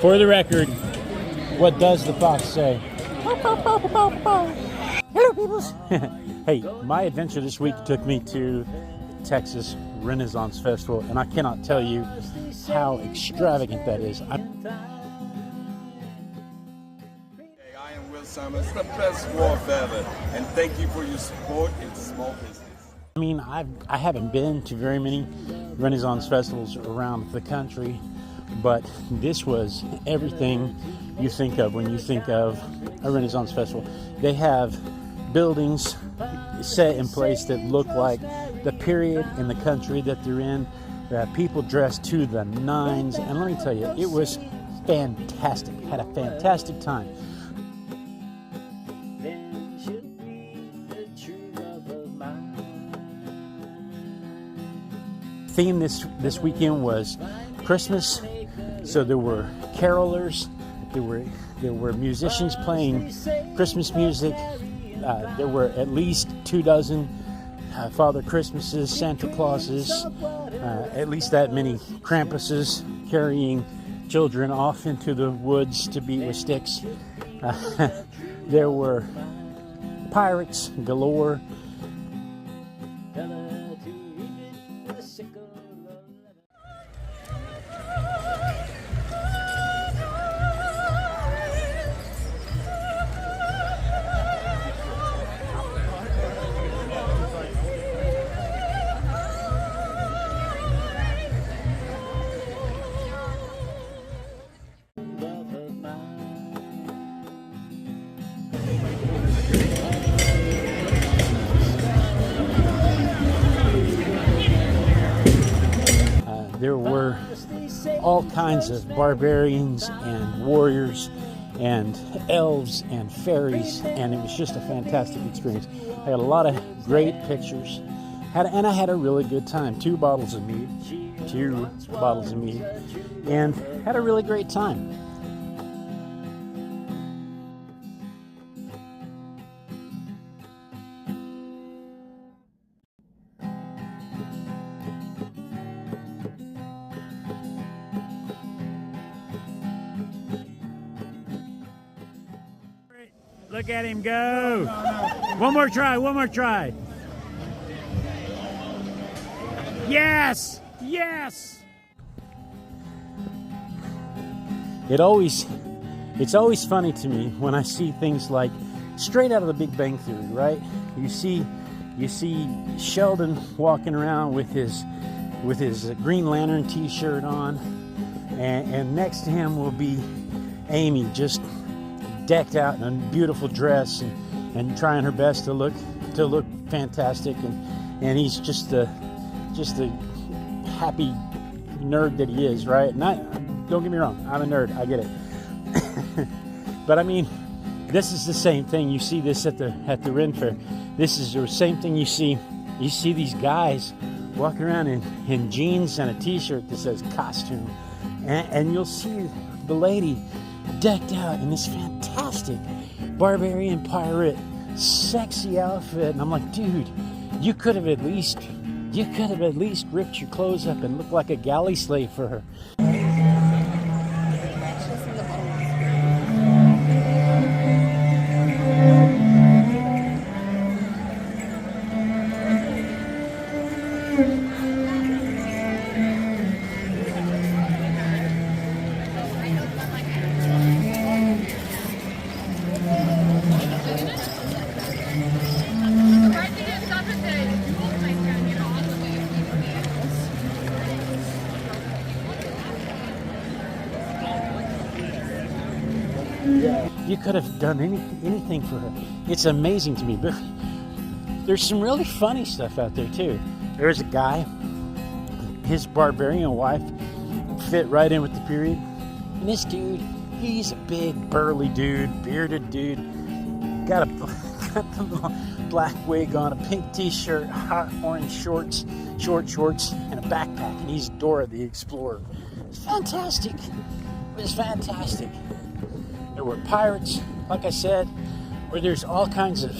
For the record, what does the fox say? Hello, peoples. Hey, my adventure this week took me to Texas Renaissance Festival, and I cannot tell you how extravagant that is. I am Will Summers, the best dwarf ever, and thank you for your support in small business. I mean, I haven't been to very many Renaissance festivals around the country, but this was everything you think of when you think of a Renaissance festival. They have buildings set in place that look like the period in the country that they're in. People dressed to the nines, and let me tell you, it was fantastic. Had a fantastic time. Theme this weekend was Christmas, so there were carolers, there were musicians playing Christmas music. There were at least 24 Father Christmases, Santa Clauses, at least that many Krampuses carrying children off into the woods to beat with sticks. There were pirates galore. There were all kinds of barbarians and warriors and elves and fairies, and it was just a fantastic experience. I had a lot of great pictures, and I had a really good time. 2 bottles of mead, and had a really great time. Look at him go. No. One more try. Yes. It's always funny to me when I see things like straight out of the Big Bang Theory, right? You see Sheldon walking around with his Green Lantern t-shirt on, and next to him will be Amy, just decked out in a beautiful dress and trying her best to look fantastic, and he's just the happy nerd that he is, right? Don't get me wrong, I'm a nerd, I get it. But I mean, this is the same thing. You see this at the Ren Fair. This is the same thing you see these guys walking around in jeans and a t-shirt that says costume, and you'll see the lady decked out in this fantastic barbarian pirate sexy outfit, and I'm like, dude, you could have at least ripped your clothes up and looked like a galley slave for her. You could have done anything for her. It's amazing to me. But there's some really funny stuff out there too. There's a guy, his barbarian wife fit right in with the period. And this dude, he's a big burly dude, bearded dude, got the black wig on, a pink t-shirt, hot orange shorts, short shorts, and a backpack, and he's Dora the Explorer. It's fantastic. It was fantastic. There were pirates, like I said, where there's all kinds of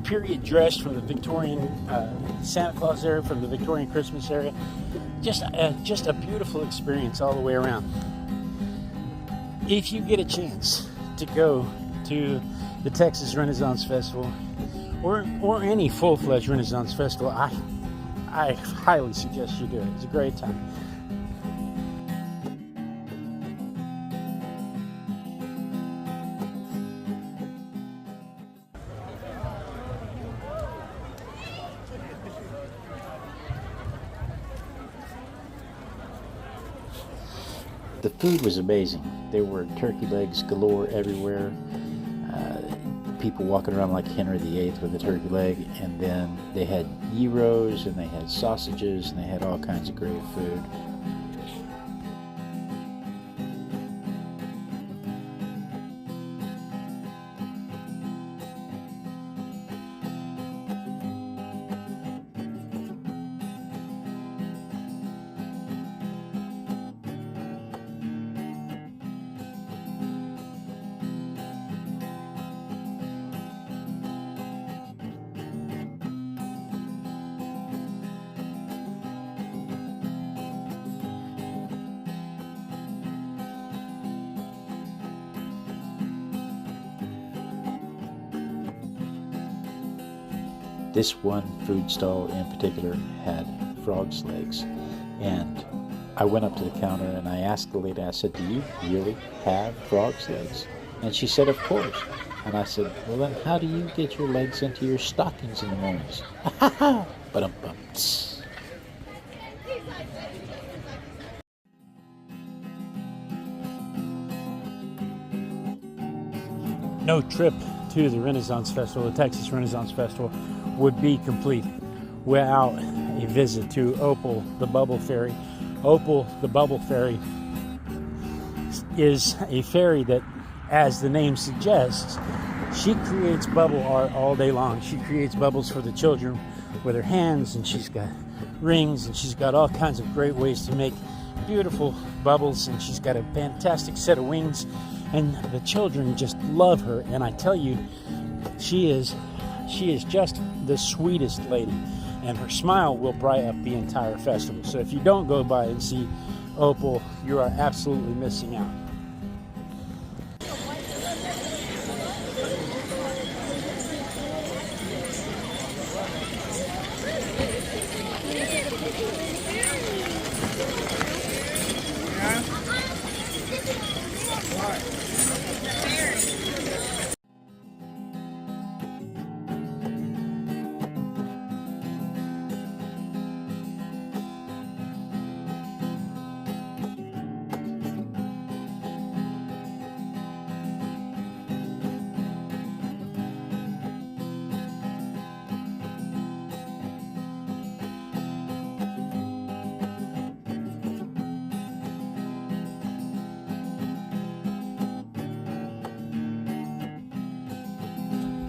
period dress from the Victorian Santa Claus era, from the Victorian Christmas era. Just a beautiful experience all the way around. if you get a chance to go to the Texas Renaissance Festival or any full-fledged Renaissance Festival, I highly suggest you do it. It's a great time. The food was amazing. There were turkey legs galore everywhere. People walking around like Henry VIII with a turkey leg, and then they had gyros, and they had sausages, and they had all kinds of great food. This one food stall in particular had frog's legs, and I went up to the counter and I asked the lady, I said, "Do you really have frog's legs?" And she said, "Of course." And I said, "Well, then how do you get your legs into your stockings in the mornings?" Ha ha! Ba-dum-bum. No trip to the Renaissance Festival, the Texas Renaissance Festival, would be complete without a visit to Opal the Bubble Fairy. Opal the Bubble Fairy is a fairy that, as the name suggests, she creates bubble art all day long. She creates bubbles for the children with her hands, and she's got rings, and she's got all kinds of great ways to make beautiful bubbles, and she's got a fantastic set of wings, and the children just love her. And I tell you, she is just the sweetest lady, and her smile will brighten up the entire festival. So if you don't go by and see Opal, you are absolutely missing out.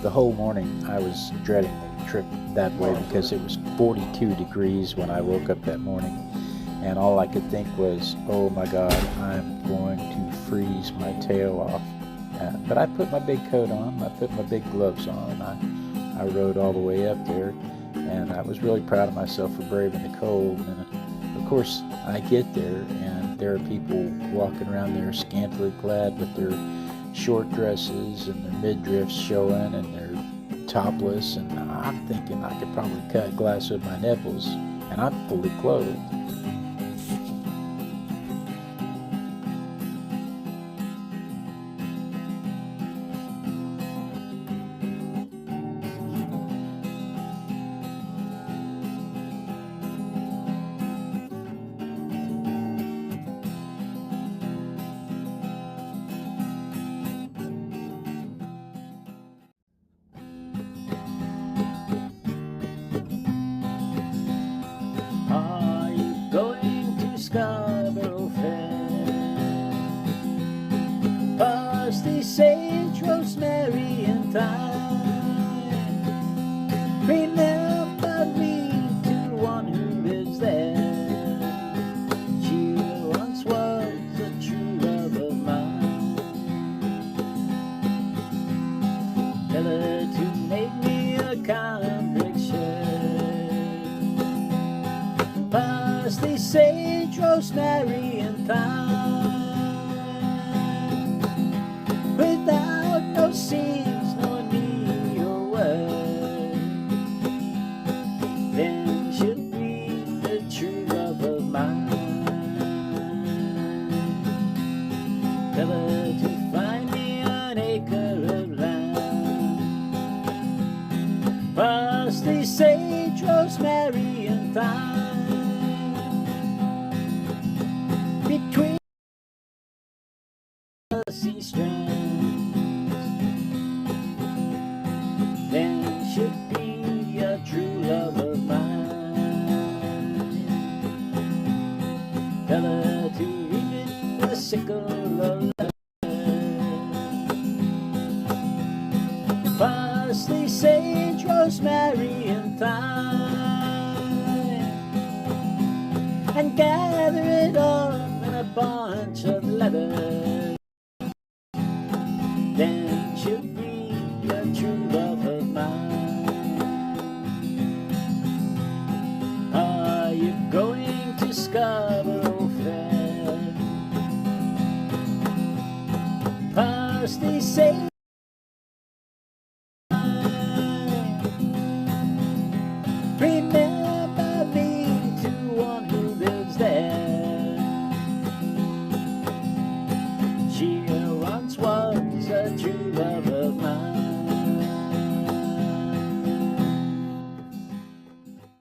The whole morning I was dreading the trip that way because it was 42 degrees when I woke up that morning, and all I could think was, oh my God, I'm going to freeze my tail off. But I put my big coat on, I put my big gloves on, and I rode all the way up there, and I was really proud of myself for braving the cold. And of course I get there, and there are people walking around there scantily clad with their short dresses and their midriffs showing and they're topless, and I'm thinking I could probably cut glass with my nipples, and I'm fully clothed. Scarborough Fair, parsley, sage, rosemary, and thyme. Remember me to one who lives there. She once was a true love of mine. Tell her to make me a complexion. Parsley, sage, rosemary, and thyme. seems knowing me your word, then she'll be the true love of mine. Tell her to find me an acre of land, parsley, sage, rosemary, and thyme, between the sea strands, then she'll be a true love of mine. Tell her to reap it with a sickle of love, parsley, sage, rosemary, and thyme, and gather it all in a bunch of leather, then she'll be a true love of mine. Are you going to Scarborough Fair? Parsley, sage,